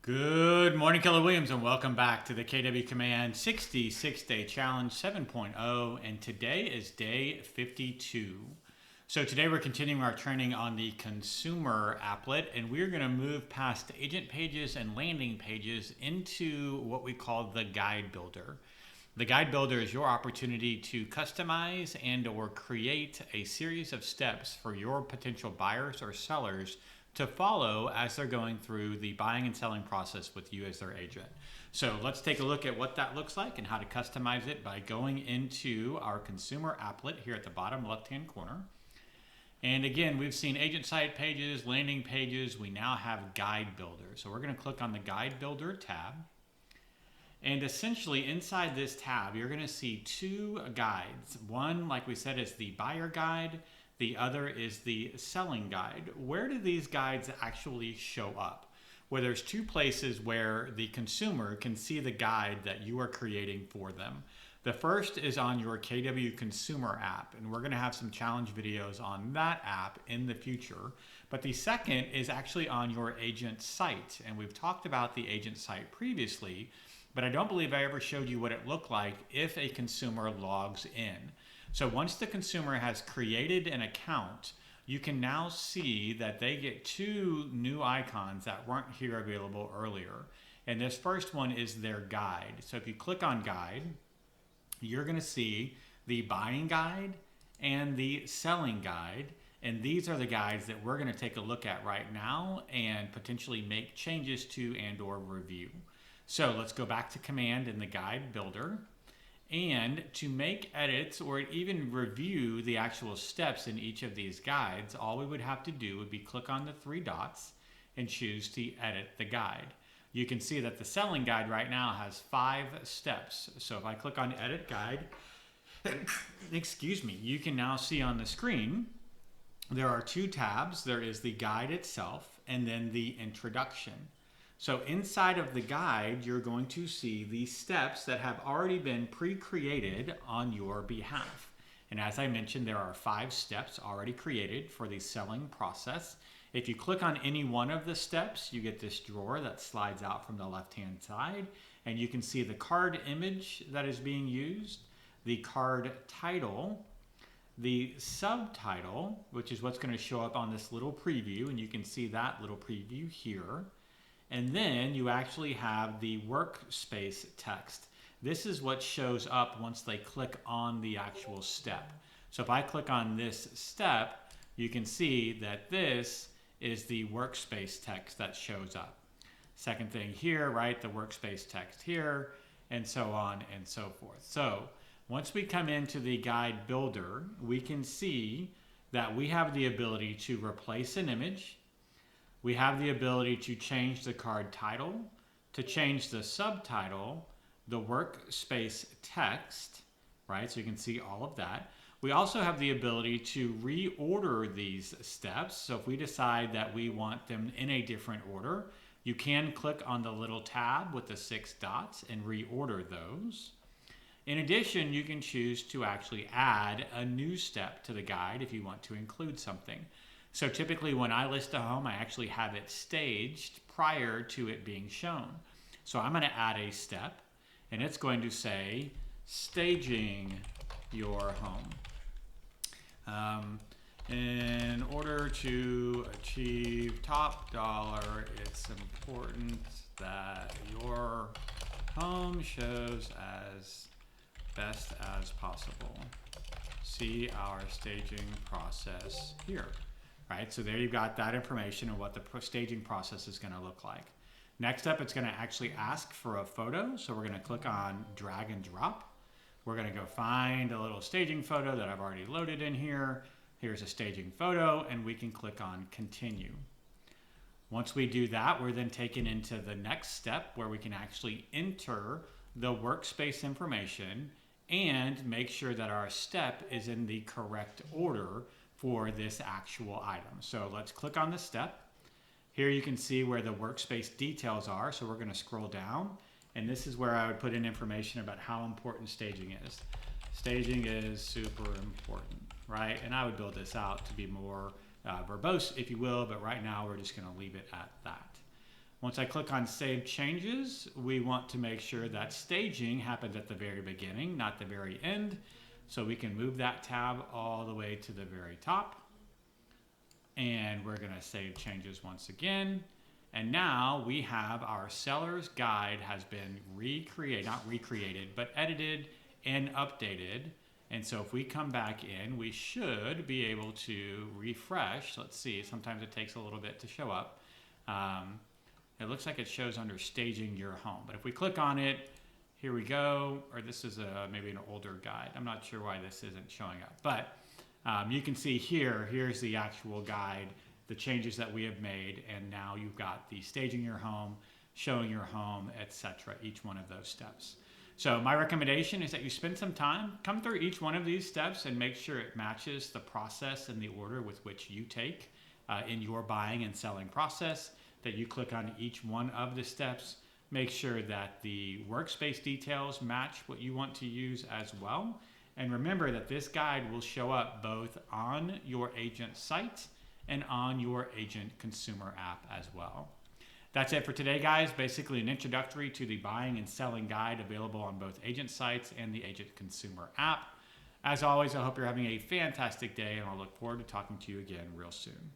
Good morning, Keller Williams, and welcome back to the KW Command 66-Day Challenge 7.0, and today is day 52. So today we're continuing our training on the consumer applet, and we're going to move past agent pages and landing pages into what we call the guide builder. The guide builder is your opportunity to customize and or create a series of steps for your potential buyers or sellers to follow as they're going through the buying and selling process with you as their agent. So let's take a look at what that looks like and how to customize it by going into our consumer applet here at the bottom left-hand corner. And again, we've seen agent site pages, landing pages. We now have guide builder. So we're going to click on the guide builder tab. And essentially inside this tab, you're going to see two guides. One, like we said, is the buyer guide. The other is the selling guide. Where do these guides actually show up? Well, there's two places where the consumer can see the guide that you are creating for them. The first is on your KW consumer app, and we're gonna have some challenge videos on that app in the future. But the second is actually on your agent site, and we've talked about the agent site previously, but I don't believe I ever showed you what it looked like if a consumer logs in. So once the consumer has created an account, you can now see that they get two new icons that weren't here available earlier. And this first one is their guide. So if you click on guide, you're going to see the buying guide and the selling guide. And these are the guides that we're going to take a look at right now and potentially make changes to and or review. So let's go back to command in the guide builder. And to make edits or even review the actual steps in each of these guides, all we would have to do would be click on the three dots and choose to edit the guide. You can see that the selling guide right now has 5 steps. So if I click on edit guide, excuse me, you can now see on the screen there are 2 tabs. There is the guide itself and then the introduction. So inside of the guide, you're going to see the steps that have already been pre-created on your behalf. And as I mentioned, there are 5 steps already created for the selling process. If you click on any one of the steps, you get this drawer that slides out from the left-hand side, and you can see the card image that is being used, the card title, the subtitle, which is what's going to show up on this little preview, and you can see that little preview here. And then you actually have the workspace text. This is what shows up once they click on the actual step. So if I click on this step, you can see that this is the workspace text that shows up. Second thing here, right, the workspace text here, and so on and so forth. So once we come into the guide builder, we can see that we have the ability to replace an image. We have the ability to change the card title, to change the subtitle, the workspace text, right? So you can see all of that. We also have the ability to reorder these steps. So if we decide that we want them in a different order, you can click on the little tab with the 6 dots and reorder those. In addition, you can choose to actually add a new step to the guide if you want to include something. So typically when I list a home, I actually have it staged prior to it being shown. So I'm going to add a step, and it's going to say staging your home. In order to achieve top dollar, it's important that your home shows as best as possible. See our staging process here. Right, so there you've got that information and what the staging process is going to look like. Next up, it's going to actually ask for a photo. So we're going to click on drag and drop. We're going to go find a little staging photo that I've already loaded in here. Here's a staging photo, and we can click on continue. Once we do that, we're then taken into the next step where we can actually enter the workspace information and make sure that our step is in the correct order for this actual item. So let's click on the step. Here you can see where the workspace details are. So we're going to scroll down, and this is where I would put in information about how important staging is. Staging is super important, right? And I would build this out to be more verbose, if you will, but right now we're just going to leave it at that. Once I click on Save Changes, we want to make sure that staging happens at the very beginning, not the very end. So we can move that tab all the way to the very top. And we're going to save changes once again. And now we have our seller's guide has been not recreated, but edited and updated. And so if we come back in, we should be able to refresh. Let's see, sometimes it takes a little bit to show up. It looks like it shows under staging your home. But if we click on it, here we go. Or this is maybe an older guide. I'm not sure why this isn't showing up. But you can see here's the actual guide, the changes that we have made. And now you've got the staging your home, showing your home, etc. Each one of those steps. So my recommendation is that you spend some time, come through each one of these steps and make sure it matches the process and the order with which you take in your buying and selling process, that you click on each one of the steps, make sure that the workspace details match what you want to use as well. And remember that this guide will show up both on your agent site and on your agent consumer app as well. That's it for today, guys. Basically an introductory to the buying and selling guide available on both agent sites and the agent consumer app. As always, I hope you're having a fantastic day, and I'll look forward to talking to you again real soon.